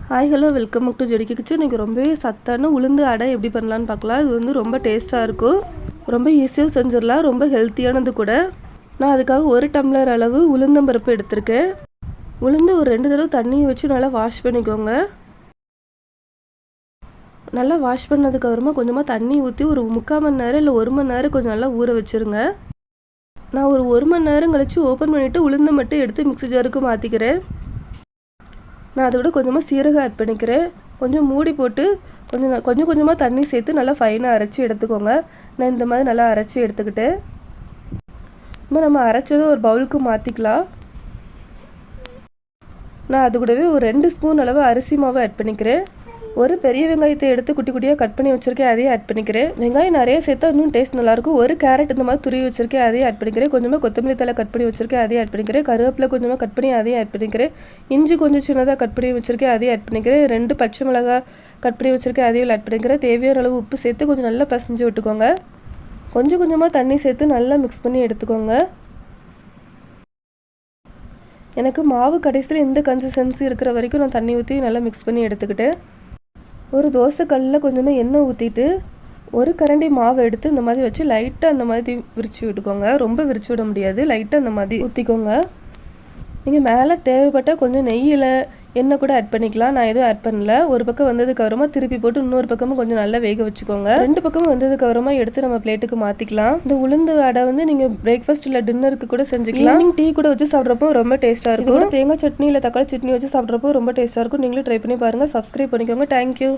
Hi hello welcome to ஜெடிக்கு kitchen. இன்றைக்கி ரொம்பவே சத்தான உளுந்து அடை எப்படி பண்ணலான்னு பார்க்கலாம். இது வந்து ரொம்ப டேஸ்ட்டாக இருக்கும், ரொம்ப ஈஸியாக செஞ்சிடலாம், ரொம்ப ஹெல்த்தியானது கூட. நான் அதுக்காக 1 டம்ளர் அளவு உளுந்தம்பருப்பு எடுத்திருக்கேன். உளுந்து ஒரு 2 தடவை தண்ணியை வச்சு நல்லா வாஷ் பண்ணிக்கோங்க. நல்லா வாஷ் பண்ணதுக்கப்புறமா கொஞ்சமாக தண்ணி ஊற்றி ஒரு 3/4 மணி நேரம் இல்லை 1 மணி நேரம் கொஞ்சம் நல்லா ஊற வச்சுருங்க. நான் ஒரு 1 மணி நேரம் கழித்து ஓப்பன் பண்ணிவிட்டு உளுந்தை மட்டும் எடுத்து மிக்ஸி ஜாருக்கு மாற்றிக்கிறேன். நான் அதை விட கொஞ்சமாக சீரகம் ஆட் பண்ணிக்கிறேன். கொஞ்சம் மூடி போட்டு கொஞ்சம் கொஞ்சமாக தண்ணி சேர்த்து நல்லா ஃபைனாக அரைச்சி எடுத்துக்கோங்க. நான் இந்த மாதிரி நல்லா அரைச்சி எடுத்துக்கிட்டேன். இப்போ நம்ம அரைச்சதை ஒரு பவுலுக்கு மாற்றிக்கலாம். நான் அது கூடவே ஒரு 2 ஸ்பூன் அளவு அரிசி மாவு ஆட் பண்ணிக்கிறேன். ஒரு பெரிய வெங்காயத்தை எடுத்து குட்டி குட்டியாக கட் பண்ணி வச்சுருக்கேன், அதையும் ஆட் பண்ணிக்கிறேன். வெங்காயம் நிறைய சேர்த்தா இன்னும் டேஸ்ட் நல்லாயிருக்கும். ஒரு கேரட் இந்த மாதிரி துருவி வச்சுருக்கேன், அதையும் ஆட் பண்ணிக்கிறேன். கொஞ்சமாக கொத்தமல்லி தலை கட் பண்ணி வச்சுருக்கேன், அதையும் ஆட் பண்ணிக்கிறேன். கருவேப்பிலை கொஞ்சமாக கட் பண்ணி அதையும் ஆட் பண்ணிக்கிறேன். இஞ்சி கொஞ்சம் சின்னதாக கட் பண்ணி வச்சுருக்கேன், அதையும் ஆட் பண்ணிக்கிறேன். 2 பச்சை மிளகாய் கட் பண்ணி வச்சுருக்கேன், அதையும் ஆட் பண்ணிக்கிறேன். தேவையான அளவு உப்பு சேர்த்து கொஞ்சம் நல்லா பசைஞ்சு விட்டுக்கோங்க. கொஞ்சம் கொஞ்சமாக தண்ணி சேர்த்து நல்லா மிக்ஸ் பண்ணி எடுத்துக்கோங்க. எனக்கு மாவு கடைசியில் இந்த கன்சிஸ்டன்சி இருக்கிற வரைக்கும் நான் தண்ணி ஊற்றி நல்லா மிக்ஸ் பண்ணி எடுத்துக்கிட்டேன். ஒரு தோசை கல்லில் கொஞ்சமாக எண்ணெய் ஊற்றிட்டு ஒரு கரண்டி மாவு எடுத்து இந்த மாதிரி வச்சு லைட்டாக அந்த மாதிரி விரித்து விட்டுக்கோங்க. ரொம்ப விரிச்சு விட முடியாது, லைட்டாக அந்த மாதிரி ஊற்றிக்கோங்க. நீங்கள் மேலே தேவைப்பட்டால் கொஞ்சம் நெய்யில் எண்ணெய் கூட ஆட் பண்ணிக்கலாம். நான் எதுவும் ஆட் பண்ணல. ஒரு பக்கம் வந்ததுக்கு அப்புறமா திருப்பி போட்டு இன்னொரு பக்கமும் கொஞ்சம் நல்லா வேக வச்சுக்கோங்க. 2 பக்கமும் வந்ததுக்கு அப்புறமா எடுத்து நம்ம பிளேட்டுக்கு மாற்றிக்கலாம். இந்த உளுந்து அடை வந்து நீங்கள் பிரேக்ஃபாஸ்ட் இல்லை டின்னருக்கு கூட செஞ்சுக்கலாம். டீ கூட வச்சு சாப்பிட்றப்போ ரொம்ப டேஸ்ட்டாக இருக்கும். தேங்காய் சட்னி இல்லை தக்காளி சட்னி வச்சு சாப்பிட்றப்போ ரொம்ப டேஸ்ட்டாக இருக்கும். நீங்களும் ட்ரை பண்ணி பாருங்கள். சப்ஸ்கிரைப் பண்ணிக்கோங்க. தேங்க்யூ.